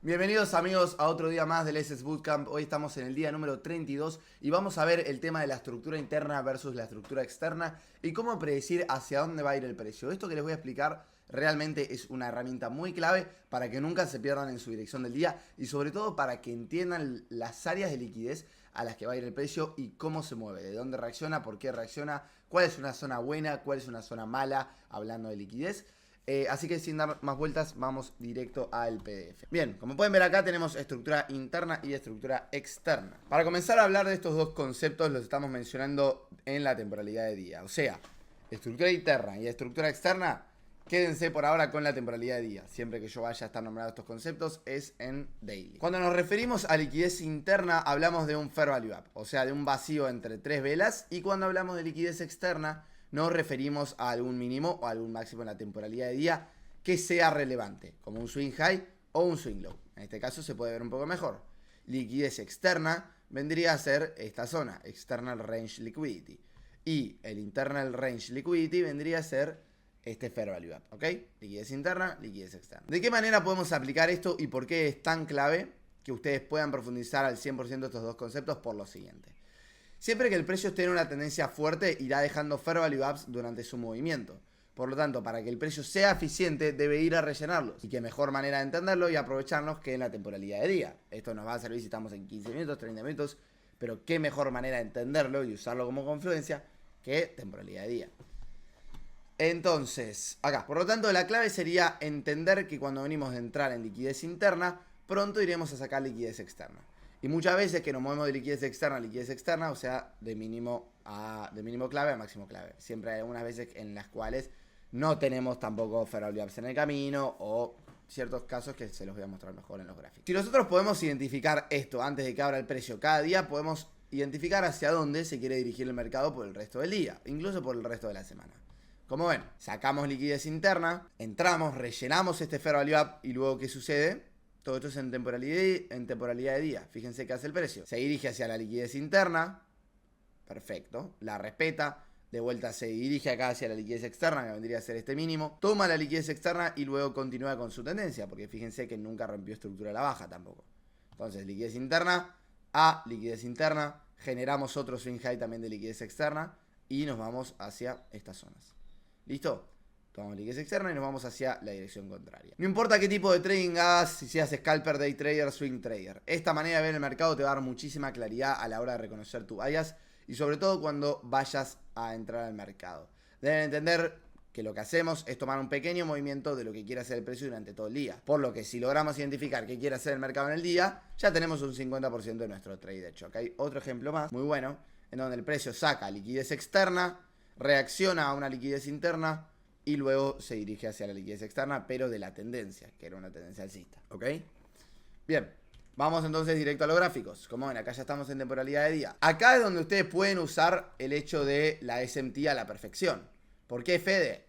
Bienvenidos amigos a otro día más del SS Bootcamp. Hoy estamos en el día número 32 y vamos a ver el tema de la estructura interna versus la estructura externa y cómo predecir hacia dónde va a ir el precio. Esto que les voy a explicar realmente es una herramienta muy clave para que nunca se pierdan en su dirección del día y sobre todo para que entiendan las áreas de liquidez a las que va a ir el precio y cómo se mueve, de dónde reacciona, por qué reacciona, cuál es una zona buena, cuál es una zona mala, hablando de liquidez. Así que sin dar más vueltas, vamos directo al PDF. Bien, como pueden ver acá tenemos estructura interna y estructura externa. Para comenzar a hablar de estos dos conceptos los estamos mencionando en la temporalidad de día. O sea, estructura interna y estructura externa, quédense por ahora con la temporalidad de día. Siempre que yo vaya a estar nombrando estos conceptos es en daily. Cuando nos referimos a liquidez interna hablamos de un fair value up, o sea, de un vacío entre tres velas. Y cuando hablamos de liquidez externa nos referimos a algún mínimo o algún máximo en la temporalidad de día que sea relevante, como un swing high o un swing low. En este caso se puede ver un poco mejor. Liquidez externa vendría a ser esta zona, External Range Liquidity. Y el Internal Range Liquidity vendría a ser este fair value up, ¿ok? Liquidez interna, liquidez externa. ¿De qué manera podemos aplicar esto y por qué es tan clave que ustedes puedan profundizar al 100% estos dos conceptos? Por lo siguiente. Siempre que el precio esté en una tendencia fuerte, irá dejando fair value ups durante su movimiento. Por lo tanto, para que el precio sea eficiente, debe ir a rellenarlos. Y qué mejor manera de entenderlo y aprovecharlos que en la temporalidad de día. Esto nos va a servir si estamos en 15 minutos, 30 minutos, pero qué mejor manera de entenderlo y usarlo como confluencia que temporalidad de día. Entonces, acá, por lo tanto, la clave sería entender que cuando venimos de entrar en liquidez interna, pronto iremos a sacar liquidez externa. Y muchas veces que nos movemos de liquidez externa a liquidez externa, o sea, de mínimo clave a máximo clave. Siempre hay algunas veces en las cuales no tenemos tampoco fair value ups en el camino o ciertos casos que se los voy a mostrar mejor en los gráficos. Si nosotros podemos identificar esto antes de que abra el precio cada día, podemos identificar hacia dónde se quiere dirigir el mercado por el resto del día, incluso por el resto de la semana. Como ven, sacamos liquidez interna, entramos, rellenamos este fair value up y luego ¿qué sucede? Todo esto es en temporalidad de día. Fíjense qué hace el precio. Se dirige hacia la liquidez interna. Perfecto. La respeta. De vuelta se dirige acá hacia la liquidez externa, que vendría a ser este mínimo. Toma la liquidez externa y luego continúa con su tendencia. Porque fíjense que nunca rompió estructura a la baja tampoco. Entonces, liquidez interna a liquidez interna. Generamos otro swing high también de liquidez externa. Y nos vamos hacia estas zonas. ¿Listo? Tomamos liquidez externa y nos vamos hacia la dirección contraria. No importa qué tipo de trading hagas, si seas scalper, day trader, swing trader. Esta manera de ver el mercado te va a dar muchísima claridad a la hora de reconocer tu bias y sobre todo cuando vayas a entrar al mercado. Deben entender que lo que hacemos es tomar un pequeño movimiento de lo que quiere hacer el precio durante todo el día. Por lo que si logramos identificar qué quiere hacer el mercado en el día, ya tenemos un 50% de nuestro trade hecho. Acá hay otro ejemplo más, muy bueno, en donde el precio saca liquidez externa, reacciona a una liquidez interna y luego se dirige hacia la liquidez externa, pero de la tendencia, que era una tendencia alcista. ¿Ok? Bien, vamos entonces directo a los gráficos. Como ven, acá ya estamos en temporalidad de día. Acá es donde ustedes pueden usar el hecho de la SMT a la perfección. ¿Por qué, Fede?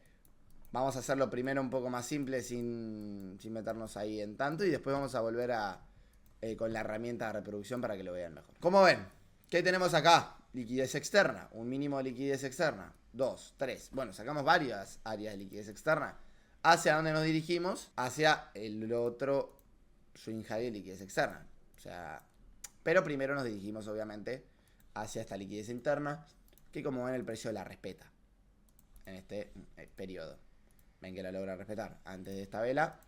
Vamos a hacerlo primero un poco más simple sin meternos ahí en tanto y después vamos a volver con la herramienta de reproducción para que lo vean mejor. Como ven, ¿qué tenemos acá? Liquidez externa, un mínimo de liquidez externa, 2, 3. Bueno, sacamos varias áreas de liquidez externa. ¿Hacia dónde nos dirigimos? Hacia el otro swing high de liquidez externa. O sea, pero primero nos dirigimos obviamente hacia esta liquidez interna, que como ven el precio la respeta en este periodo. Ven que la logra respetar. Antes de esta vela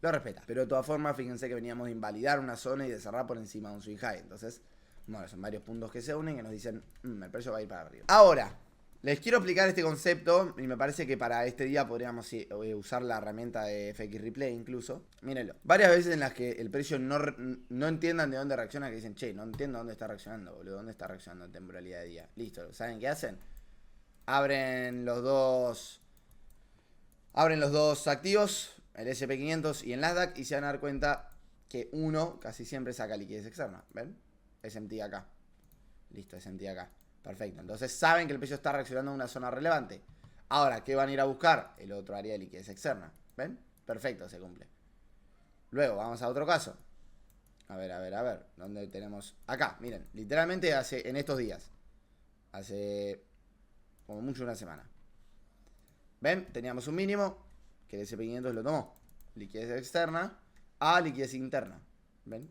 lo respeta. Pero de todas formas, fíjense que veníamos de invalidar una zona y de cerrar por encima de un swing high. Entonces, bueno, son varios puntos que se unen que nos dicen, el precio va a ir para arriba. Ahora, les quiero explicar este concepto y me parece que para este día podríamos usar la herramienta de FX Replay incluso. Mírenlo. Varias veces en las que el precio no entiendan de dónde reacciona, que dicen, che, no entiendo dónde está reaccionando, boludo, dónde está reaccionando en temporalidad de día. Listo, ¿saben qué hacen? Abren los dos activos, el SP500 y el Nasdaq, y se van a dar cuenta que uno casi siempre saca liquidez externa. ¿Ven? SMT acá. Listo, SMT acá. Perfecto. Entonces saben que el precio está reaccionando a una zona relevante. Ahora, ¿qué van a ir a buscar? El otro área de liquidez externa. ¿Ven? Perfecto, se cumple. Luego, vamos a otro caso. A ver. ¿Dónde tenemos? Acá, miren. Literalmente en estos días. Hace como mucho una semana. ¿Ven? Teníamos un mínimo que el SP500 lo tomó. Liquidez externa a liquidez interna. ¿Ven?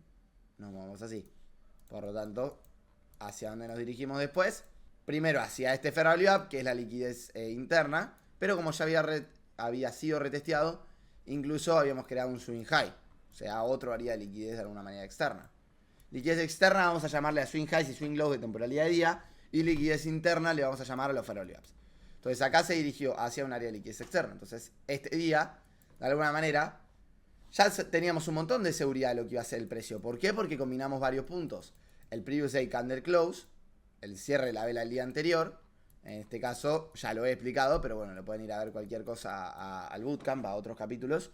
Nos movemos así. Por lo tanto, ¿hacia dónde nos dirigimos después? Primero hacia este fair value up, que es la liquidez interna. Pero como ya había sido retesteado, incluso habíamos creado un swing high. O sea, otro área de liquidez de alguna manera externa. Liquidez externa vamos a llamarle a swing highs y swing lows de temporalidad de día. Y liquidez interna le vamos a llamar a los fair value ups. Entonces acá se dirigió hacia un área de liquidez externa. Entonces este día, de alguna manera, ya teníamos un montón de seguridad de lo que iba a ser el precio. ¿Por qué? Porque combinamos varios puntos. El previous day candle close, el cierre de la vela del día anterior. En este caso ya lo he explicado, pero bueno, lo pueden ir a ver cualquier cosa al bootcamp, a otros capítulos.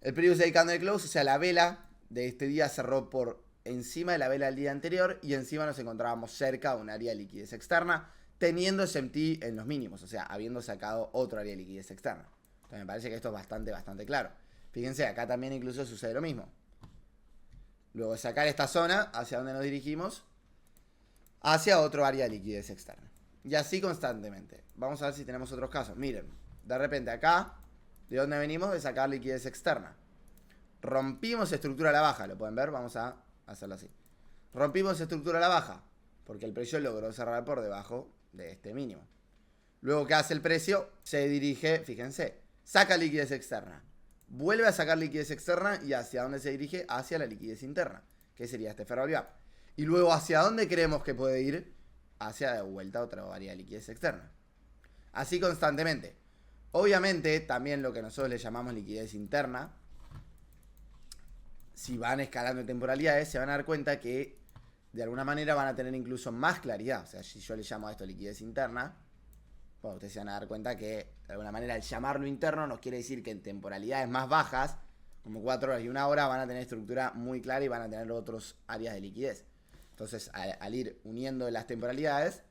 El previous day candle close, o sea, la vela de este día cerró por encima de la vela del día anterior y encima nos encontrábamos cerca de un área de liquidez externa, teniendo SMT en los mínimos, o sea, habiendo sacado otro área de liquidez externa. Entonces me parece que esto es bastante claro. Fíjense, acá también incluso sucede lo mismo. Luego de sacar esta zona, ¿hacia dónde nos dirigimos? Hacia otro área de liquidez externa. Y así constantemente. Vamos a ver si tenemos otros casos. Miren, de repente acá, ¿de dónde venimos? De sacar liquidez externa. Rompimos estructura a la baja, ¿lo pueden ver? Vamos a hacerlo así. Rompimos estructura a la baja, porque el precio logró cerrar por debajo de este mínimo. Luego, ¿qué hace el precio? Se dirige, fíjense, saca liquidez externa. Vuelve a sacar liquidez externa y ¿hacia dónde se dirige? Hacia la liquidez interna, que sería este fair value up. Y luego, ¿hacia dónde creemos que puede ir? Hacia de vuelta otra área de liquidez externa. Así constantemente. Obviamente, también lo que nosotros le llamamos liquidez interna, si van escalando en temporalidades, se van a dar cuenta que de alguna manera van a tener incluso más claridad. O sea, si yo le llamo a esto liquidez interna, bueno, ustedes se van a dar cuenta que de alguna manera el llamarlo interno nos quiere decir que en temporalidades más bajas, como 4 horas y 1 hora, van a tener estructura muy clara y van a tener otros áreas de liquidez. Entonces, al ir uniendo las temporalidades,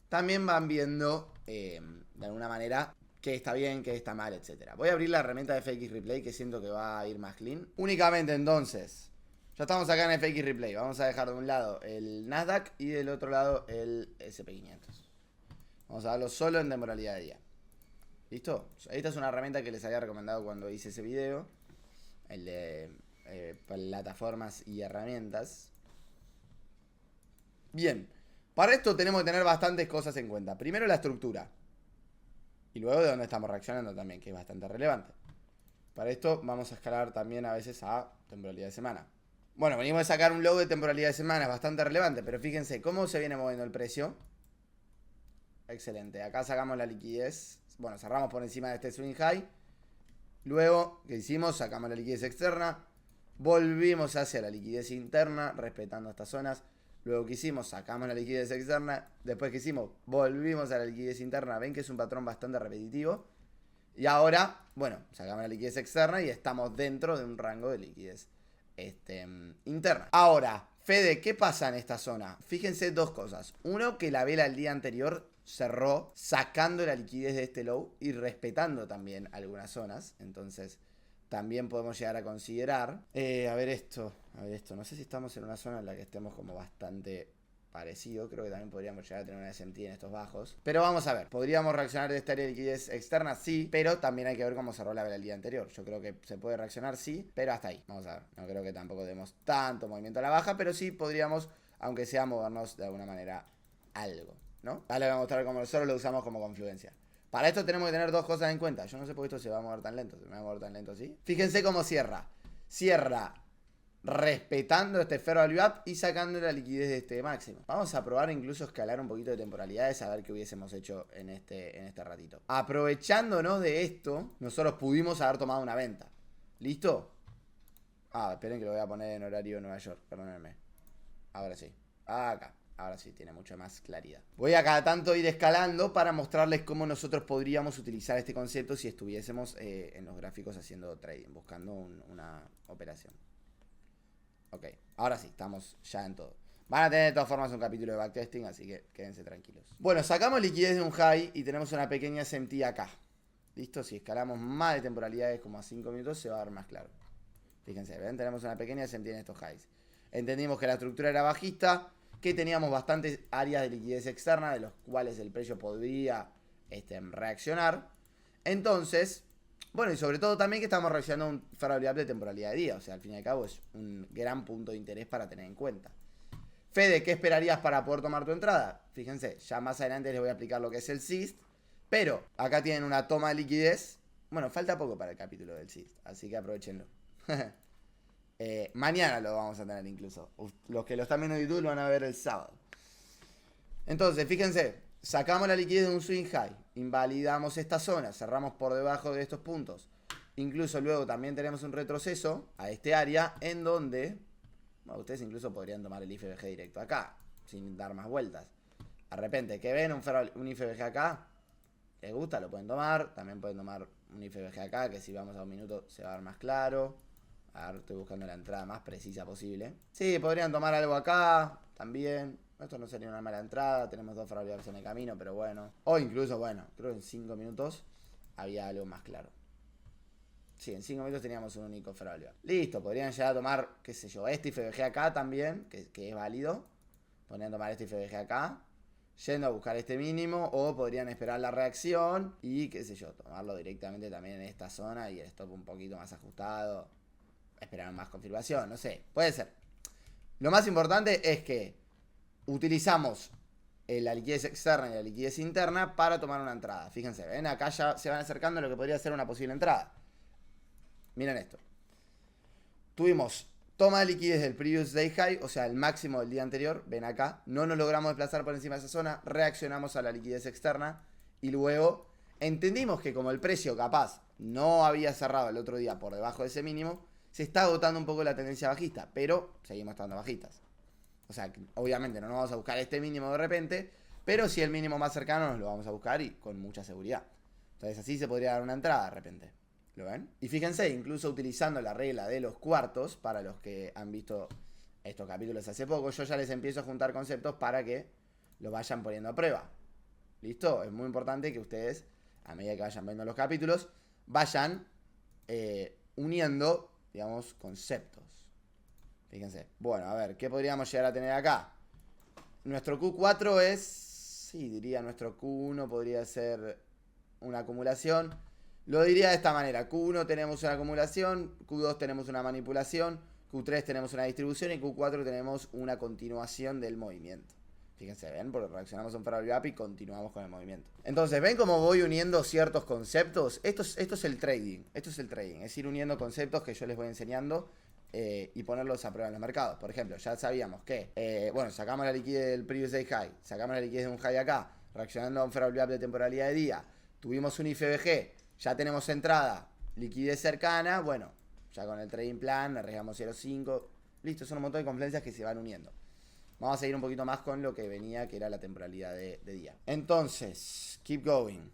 también van viendo de alguna manera qué está bien, qué está mal, etc. Voy a abrir la herramienta de FX Replay, que siento que va a ir más clean. Únicamente entonces, ya estamos acá en FX Replay. Vamos a dejar de un lado el Nasdaq y del otro lado el SP500. Vamos a darlo solo en temporalidad de día. ¿Listo? Esta es una herramienta que les había recomendado cuando hice ese video. El de plataformas y herramientas. Bien. Para esto tenemos que tener bastantes cosas en cuenta. Primero la estructura. Y luego de dónde estamos reaccionando también, que es bastante relevante. Para esto vamos a escalar también a veces a temporalidad de semana. Bueno, venimos a sacar un low de temporalidad de semana, es bastante relevante, pero fíjense cómo se viene moviendo el precio. Excelente, acá sacamos la liquidez. Bueno, cerramos por encima de este swing high. Luego, ¿qué hicimos? Sacamos la liquidez externa. Volvimos hacia la liquidez interna, respetando estas zonas. Luego que hicimos, sacamos la liquidez externa. Después que hicimos, volvimos a la liquidez interna. Ven que es un patrón bastante repetitivo. Y ahora, bueno, sacamos la liquidez externa y estamos dentro de un rango de liquidez interna. Ahora, Fede, ¿qué pasa en esta zona? Fíjense dos cosas. Uno, que la vela el día anterior cerró sacando la liquidez de este low y respetando también algunas zonas. Entonces, también podemos llegar a considerar. A ver esto. No sé si estamos en una zona en la que estemos como bastante parecido. Creo que también podríamos llegar a tener una SMT en estos bajos. Pero vamos a ver. ¿Podríamos reaccionar de esta área de liquidez externa? Sí. Pero también hay que ver cómo cerró la vela el día anterior. Yo creo que se puede reaccionar, sí. Pero hasta ahí. Vamos a ver. No creo que tampoco demos tanto movimiento a la baja. Pero sí podríamos, aunque sea, movernos de alguna manera algo, ¿no? Ahora les voy a mostrar cómo nosotros lo usamos como confluencia. Para esto tenemos que tener dos cosas en cuenta. Yo no sé por qué esto se va a mover tan lento. Se me va a mover tan lento así. Fíjense cómo cierra. Cierra respetando este fair value up y sacando la liquidez de este máximo. Vamos a probar incluso escalar un poquito de temporalidades, a ver qué hubiésemos hecho en este ratito. Aprovechándonos de esto, nosotros pudimos haber tomado una venta. ¿Listo? Esperen que lo voy a poner en horario de Nueva York. Perdónenme. Ahora sí. Acá. Ahora sí, tiene mucha más claridad. Voy a cada tanto ir escalando para mostrarles cómo nosotros podríamos utilizar este concepto si estuviésemos en los gráficos haciendo trading, buscando una operación. Ok, ahora sí, estamos ya en todo. Van a tener de todas formas un capítulo de backtesting, así que quédense tranquilos. Bueno, sacamos liquidez de un high y tenemos una pequeña SMT acá. ¿Listo? Si escalamos más de temporalidades como a 5 minutos se va a ver más claro. Fíjense, ¿ven? Tenemos una pequeña SMT en estos highs. Entendimos que la estructura era bajista, que teníamos bastantes áreas de liquidez externa de los cuales el precio podría reaccionar. Entonces, Bueno, y sobre todo también que estamos reaccionando a un fair value up de temporalidad de día. O sea, al fin y al cabo es un gran punto de interés para tener en cuenta. Fede, ¿qué esperarías para poder tomar tu entrada? Fíjense, ya más adelante les voy a explicar lo que es el SIST. Pero acá tienen una toma de liquidez. Bueno, falta poco para el capítulo del SIST, así que aprovechenlo. Mañana lo vamos a tener incluso. Los que lo están viendo en YouTube lo van a ver el sábado. Entonces, fíjense, sacamos la liquidez de un swing high, invalidamos esta zona, cerramos por debajo de estos puntos. Incluso luego también tenemos un retroceso a este área en donde, bueno, ustedes incluso podrían tomar el IFBG directo acá, sin dar más vueltas. De repente, que ven un IFBG acá, les gusta, lo pueden tomar. También pueden tomar un IFBG acá, que si vamos a un minuto se va a ver más claro. A ver, estoy buscando la entrada más precisa posible. Sí, podrían tomar algo acá también. Esto no sería una mala entrada. Tenemos dos fair en el camino, pero bueno. O incluso, bueno, creo que en 5 minutos había algo más claro. Sí, en 5 minutos teníamos un único fair value. Listo, podrían llegar a tomar, qué sé yo, este IFBG acá también, que es válido. Podrían tomar este IFBG acá, yendo a buscar este mínimo, o podrían esperar la reacción y, qué sé yo, tomarlo directamente también en esta zona y el stop un poquito más ajustado. Esperar más confirmación, no sé, puede ser. Lo más importante es que utilizamos la liquidez externa y la liquidez interna para tomar una entrada. Fíjense, ven, acá ya se van acercando a lo que podría ser una posible entrada. Miren esto. Tuvimos toma de liquidez del previous day high, o sea, el máximo del día anterior. Ven acá, no nos logramos desplazar por encima de esa zona, reaccionamos a la liquidez externa y luego entendimos que como el precio capaz no había cerrado el otro día por debajo de ese mínimo, se está agotando un poco la tendencia bajista, pero seguimos estando bajistas. O sea, obviamente no nos vamos a buscar este mínimo de repente, pero si el mínimo más cercano nos lo vamos a buscar y con mucha seguridad. Entonces así se podría dar una entrada de repente. ¿Lo ven? Y fíjense, incluso utilizando la regla de los cuartos, para los que han visto estos capítulos hace poco, yo ya les empiezo a juntar conceptos para que lo vayan poniendo a prueba. ¿Listo? Es muy importante que ustedes, a medida que vayan viendo los capítulos, vayan uniendo, digamos, conceptos. Fíjense. Bueno, a ver, ¿qué podríamos llegar a tener acá? Nuestro Q4 es, sí, diría nuestro Q1 podría ser una acumulación. Lo diría de esta manera. Q1 tenemos una acumulación, Q2 tenemos una manipulación, Q3 tenemos una distribución y Q4 tenemos una continuación del movimiento. Fíjense, ven, porque reaccionamos a un fair value up y continuamos con el movimiento. Entonces, ¿ven cómo voy uniendo ciertos conceptos? Esto es el trading. Esto es el trading. Es ir uniendo conceptos que yo les voy enseñando y ponerlos a prueba en los mercados. Por ejemplo, ya sabíamos que, bueno, sacamos la liquidez del previous day high, sacamos la liquidez de un high acá, reaccionando a un fair value up de temporalidad de día, tuvimos un IFBG, ya tenemos entrada, liquidez cercana, bueno, ya con el trading plan, arriesgamos 0.5, listo, son un montón de confluencias que se van uniendo. Vamos a seguir un poquito más con lo que venía, que era la temporalidad de día. Entonces, keep going.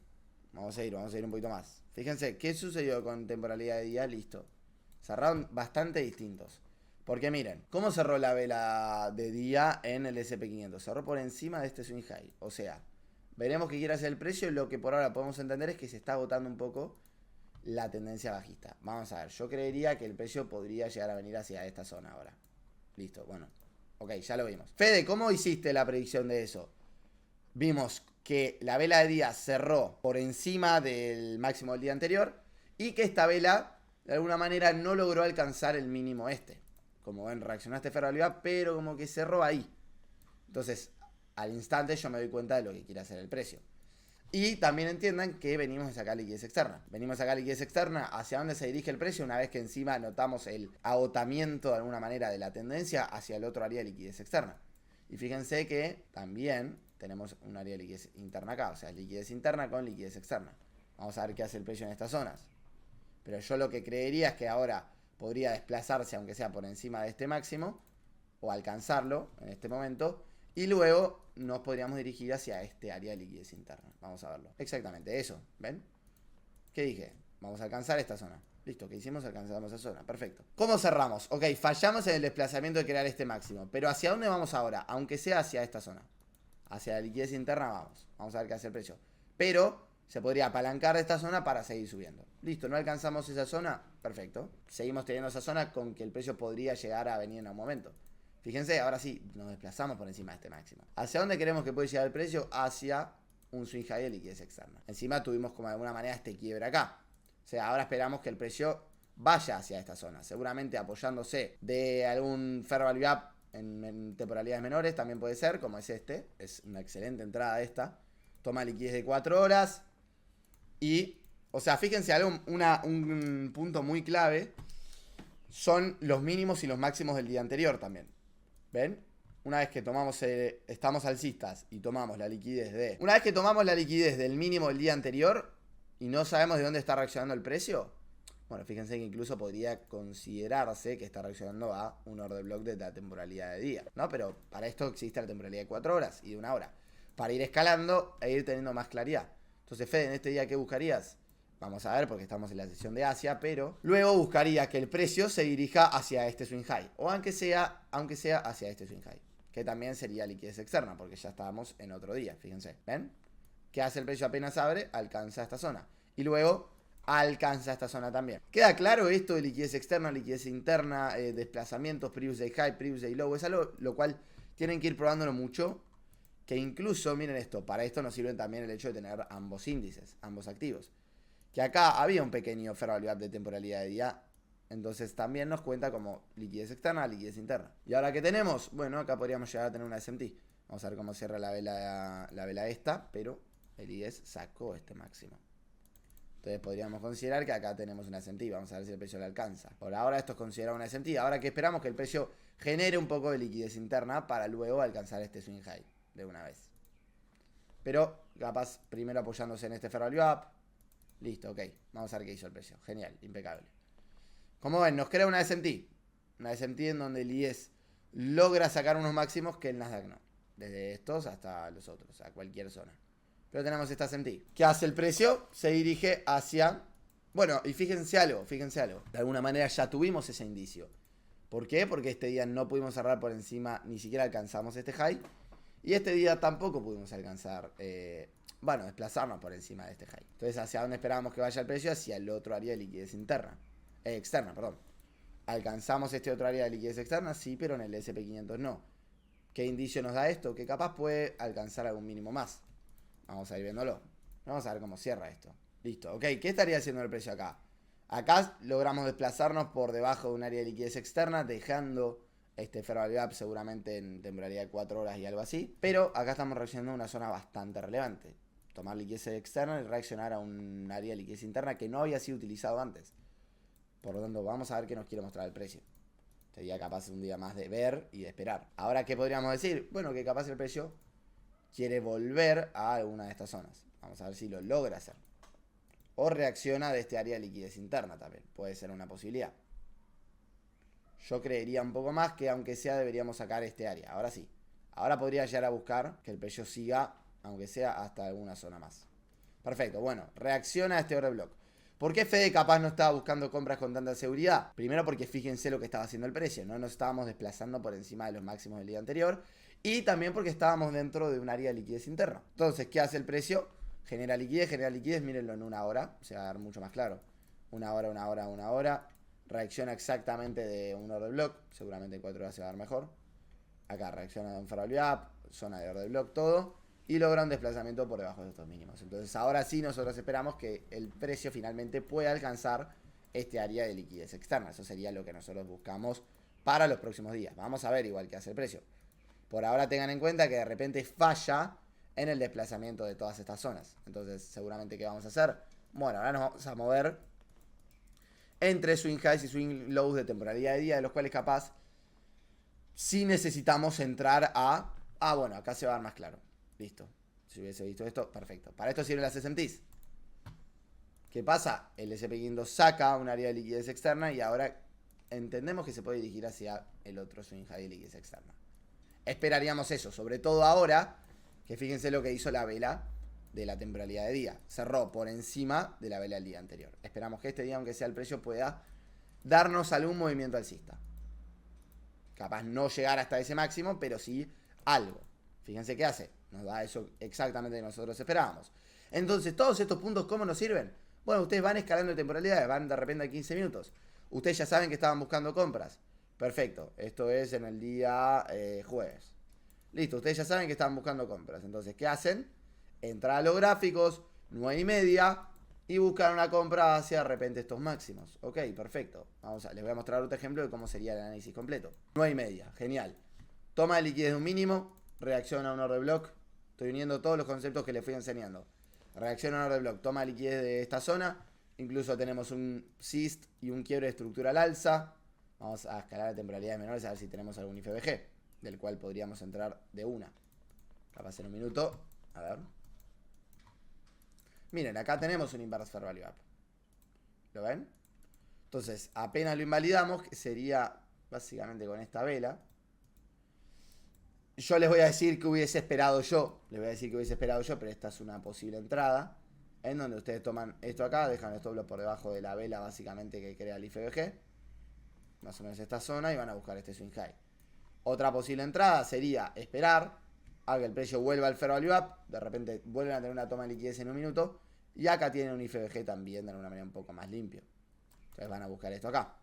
Vamos a ir un poquito más. Fíjense, ¿qué sucedió con temporalidad de día? Listo. Cerraron bastante distintos. Porque miren, ¿cómo cerró la vela de día en el SP500? Cerró por encima de este swing high. O sea, veremos qué quiere hacer el precio. Lo que por ahora podemos entender es que se está agotando un poco la tendencia bajista. Vamos a ver, yo creería que el precio podría llegar a venir hacia esta zona ahora. Listo, bueno. Ok, ya lo vimos. Fede, ¿cómo hiciste la predicción de eso? Vimos que la vela de día cerró por encima del máximo del día anterior y que esta vela, de alguna manera, no logró alcanzar el mínimo este. Como ven, reaccionó a este fair value up, pero como que cerró ahí. Entonces, al instante yo me doy cuenta de lo que quiere hacer el precio. Y también entiendan que venimos a sacar liquidez externa. Venimos a sacar liquidez externa. ¿Hacia dónde se dirige el precio? Una vez que encima notamos el agotamiento de alguna manera de la tendencia hacia el otro área de liquidez externa. Y fíjense que también tenemos un área de liquidez interna acá. O sea, liquidez interna con liquidez externa. Vamos a ver qué hace el precio en estas zonas. Pero yo lo que creería es que ahora podría desplazarse, aunque sea por encima de este máximo, o alcanzarlo en este momento. Y luego nos podríamos dirigir hacia este área de liquidez interna. Vamos a verlo. Exactamente eso. ¿Ven? ¿Qué dije? Vamos a alcanzar esta zona. Listo, ¿qué hicimos? Alcanzamos esa zona. Perfecto. ¿Cómo cerramos? Ok, fallamos en el desplazamiento de crear este máximo. Pero ¿hacia dónde vamos ahora? Aunque sea hacia esta zona. Hacia la liquidez interna vamos. Vamos a ver qué hace el precio. Pero se podría apalancar de esta zona para seguir subiendo. Listo, no alcanzamos esa zona. Perfecto. Seguimos teniendo esa zona con que el precio podría llegar a venir en un momento. Fíjense, ahora sí, nos desplazamos por encima de este máximo. ¿Hacia dónde queremos que puede llegar el precio? Hacia un swing high de liquidez externa. Encima tuvimos como de alguna manera este quiebre acá. O sea, ahora esperamos que el precio vaya hacia esta zona. Seguramente apoyándose de algún fair value gap en temporalidades menores, también puede ser, como es este. Es una excelente entrada esta. Toma liquidez de 4 horas. Y, o sea, fíjense algo, un punto muy clave. Son los mínimos y los máximos del día anterior también. ¿Ven? Una vez que tomamos, estamos alcistas y tomamos la liquidez de... Una vez que tomamos la liquidez del mínimo del día anterior y no sabemos de dónde está reaccionando el precio, bueno, fíjense que incluso podría considerarse que está reaccionando a un order block de la temporalidad de día, ¿no? Pero para esto existe la temporalidad de 4 horas y de 1 hora, para ir escalando e ir teniendo más claridad. Entonces, Fede, en este día, ¿qué buscarías? Vamos a ver porque estamos en la sesión de Asia, pero luego buscaría que el precio se dirija hacia este swing high, o aunque sea hacia este swing high, que también sería liquidez externa, porque ya estábamos en otro día, fíjense, ¿ven? ¿Qué hace el precio apenas abre? Alcanza esta zona. Y luego alcanza esta zona también. ¿Queda claro esto de liquidez externa, liquidez interna, desplazamientos, previous day high, previous day low? Es algo lo cual tienen que ir probándolo mucho, que incluso, miren esto, para esto nos sirve también el hecho de tener ambos índices, ambos activos. Que acá había un pequeño fair value gap de temporalidad de día. Entonces también nos cuenta como liquidez externa, liquidez interna. ¿Y ahora qué tenemos? Bueno, acá podríamos llegar a tener una SMT. Vamos a ver cómo cierra la vela esta, pero el IES sacó este máximo. Entonces podríamos considerar que acá tenemos una SMT. Vamos a ver si el precio le alcanza. Por ahora esto es considerado una SMT. Ahora que esperamos que el precio genere un poco de liquidez interna para luego alcanzar este swing high de una vez. Pero capaz primero apoyándose en este fair value gap. Listo, ok. Vamos a ver qué hizo el precio. Genial, impecable. Como ven, nos crea una SMT. Una SMT en donde el IES logra sacar unos máximos que el Nasdaq no. Desde estos hasta los otros, a cualquier zona. Pero tenemos esta SMT. ¿Qué hace el precio? Se dirige hacia... Bueno, y fíjense algo. De alguna manera ya tuvimos ese indicio. ¿Por qué? Porque este día no pudimos cerrar por encima, ni siquiera alcanzamos este high. Y este día tampoco pudimos alcanzar... desplazarnos por encima de este high. Entonces, ¿hacia dónde esperábamos que vaya el precio? Hacia el otro área de liquidez externa, perdón. ¿Alcanzamos este otro área de liquidez externa? Sí, pero en el SP500 no. ¿Qué indicio nos da esto? Que capaz puede alcanzar algún mínimo más. Vamos a ir viéndolo. Vamos a ver cómo cierra esto. Listo, ok. ¿Qué estaría haciendo el precio acá? Acá logramos desplazarnos por debajo de un área de liquidez externa, dejando este fair value gap seguramente en temporalidad de 4 horas y algo así. Pero acá estamos reaccionando a una zona bastante relevante. Tomar liquidez externa y reaccionar a un área de liquidez interna que no había sido utilizado antes. Por lo tanto, vamos a ver qué nos quiere mostrar el precio. Sería capaz un día más de ver y de esperar. Ahora, ¿qué podríamos decir? Bueno, que capaz el precio quiere volver a alguna de estas zonas. Vamos a ver si lo logra hacer. O reacciona de este área de liquidez interna también. Puede ser una posibilidad. Yo creería un poco más que aunque sea deberíamos sacar este área. Ahora sí. Ahora podría llegar a buscar que el precio siga, aunque sea hasta alguna zona más. Perfecto. Bueno, reacciona a este order block. ¿Por qué Fede capaz no estaba buscando compras con tanta seguridad? Primero porque fíjense lo que estaba haciendo el precio. No nos estábamos desplazando por encima de los máximos del día anterior. Y también porque estábamos dentro de un área de liquidez interna. Entonces, ¿qué hace el precio? Genera liquidez. Mírenlo en 1 hora. Se va a dar mucho más claro. 1 hora. Reacciona exactamente de un order block. Seguramente en 4 horas se va a dar mejor. Acá reacciona de un fair value gap. Zona de order block, todo. Y logra un desplazamiento por debajo de estos mínimos. Entonces ahora sí nosotros esperamos que el precio finalmente pueda alcanzar este área de liquidez externa. Eso sería lo que nosotros buscamos para los próximos días. Vamos a ver igual qué hace el precio. Por ahora tengan en cuenta que de repente falla en el desplazamiento de todas estas zonas. Entonces seguramente ¿qué vamos a hacer? Bueno, ahora nos vamos a mover entre swing highs y swing lows de temporalidad de día, de los cuales capaz sí necesitamos entrar a... bueno, acá se va a dar más claro. Listo. Si hubiese visto esto, perfecto. Para esto sirven las SMTs. ¿Qué pasa? El SP500 saca un área de liquidez externa y ahora entendemos que se puede dirigir hacia el otro swing high de liquidez externa. Esperaríamos eso, sobre todo ahora que fíjense lo que hizo la vela de la temporalidad de día. Cerró por encima de la vela del día anterior. Esperamos que este día, aunque sea el precio, pueda darnos algún movimiento alcista. Capaz no llegar hasta ese máximo, pero sí algo. Fíjense qué hace. Nos da eso exactamente que nosotros esperábamos. Entonces, todos estos puntos, ¿cómo nos sirven? Bueno, ustedes van escalando de temporalidades, van de repente a 15 minutos. Ustedes ya saben que estaban buscando compras. Perfecto. Esto es en el día jueves. Listo, ustedes ya saben que estaban buscando compras. Entonces, ¿qué hacen? Entrar a los gráficos, 9:30. y buscar una compra hacia de repente estos máximos. Ok, perfecto. Les voy a mostrar otro ejemplo de cómo sería el análisis completo. 9:30, genial. Toma de liquidez de un mínimo, reacción a un order block. Estoy uniendo todos los conceptos que les fui enseñando. Reacción a un order block, toma de liquidez de esta zona. Incluso tenemos un cyst y un quiebre de estructura al alza. Vamos a escalar la temporalidad de menores a ver si tenemos algún IFBG, del cual podríamos entrar de una. Capaz en un minuto. A ver. Miren, acá tenemos un inverse fair value gap. ¿Lo ven? Entonces, apenas lo invalidamos, que sería básicamente con esta vela. Yo les voy a decir que hubiese esperado yo. Pero esta es una posible entrada. En donde ustedes toman esto acá, dejan el stop loss por debajo de la vela básicamente que crea el IFBG. Más o menos esta zona y van a buscar este swing high. Otra posible entrada sería esperar a que el precio vuelva al fair value up. De repente vuelven a tener una toma de liquidez en un minuto. Y acá tienen un IFBG también de alguna manera un poco más limpio. Entonces van a buscar esto acá.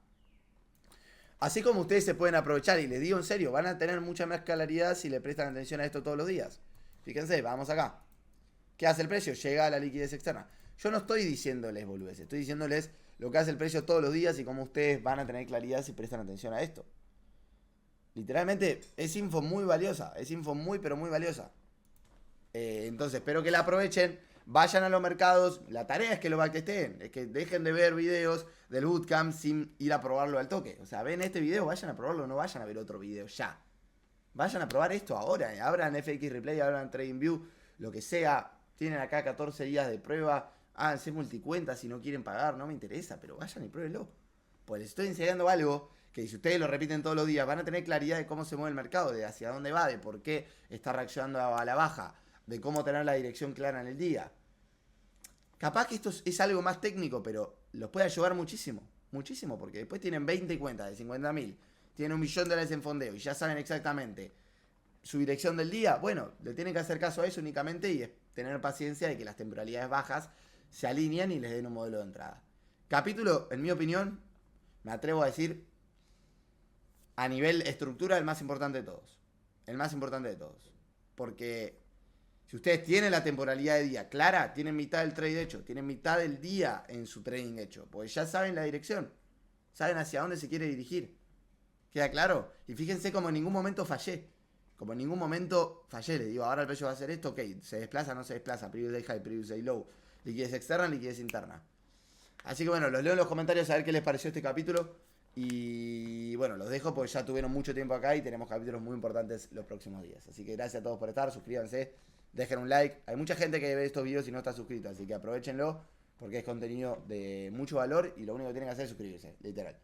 Así como ustedes se pueden aprovechar, y les digo en serio, van a tener mucha más claridad si le prestan atención a esto todos los días. Fíjense, vamos acá. ¿Qué hace el precio? Llega a la liquidez externa. Yo no estoy diciéndoles boludeces, estoy diciéndoles lo que hace el precio todos los días y cómo ustedes van a tener claridad si prestan atención a esto. Literalmente es info muy valiosa, es info muy pero muy valiosa. Entonces espero que la aprovechen. Vayan a los mercados. La tarea es que lo backtesten. Es que dejen de ver videos del bootcamp sin ir a probarlo al toque. O sea, ven este video, vayan a probarlo, no vayan a ver otro video ya. Vayan a probar esto ahora. Abran FX Replay, abran TradingView, lo que sea. Tienen acá 14 días de prueba. Háganse multicuenta si no quieren pagar, no me interesa, pero vayan y pruébenlo. Pues les estoy enseñando algo que si ustedes lo repiten todos los días van a tener claridad de cómo se mueve el mercado, de hacia dónde va, de por qué está reaccionando a la baja, de cómo tener la dirección clara en el día. Capaz que esto es algo más técnico, pero los puede ayudar muchísimo. Muchísimo, porque después tienen 20 cuentas de 50.000, tienen $1.000.000 en fondeo y ya saben exactamente su dirección del día. Bueno, le tienen que hacer caso a eso únicamente y tener paciencia de que las temporalidades bajas se alinean y les den un modelo de entrada. Capítulo, en mi opinión, me atrevo a decir, a nivel estructura, el más importante de todos. El más importante de todos. Porque si ustedes tienen la temporalidad de día clara, tienen mitad del trade hecho, tienen mitad del día en su trading hecho, porque ya saben la dirección, saben hacia dónde se quiere dirigir. ¿Queda claro? Y fíjense como en ningún momento fallé. Como en ningún momento fallé, le digo, ahora el precio va a hacer esto, ok, se desplaza, no se desplaza, previous day high, previous day low, liquidez externa, liquidez interna. Así que bueno, los leo en los comentarios a ver qué les pareció este capítulo. Y bueno, los dejo porque ya tuvieron mucho tiempo acá y tenemos capítulos muy importantes los próximos días. Así que gracias a todos por estar, suscríbanse, dejen un like. Hay mucha gente que ve estos videos y no está suscrita, así que aprovechenlo porque es contenido de mucho valor y lo único que tienen que hacer es suscribirse, literal.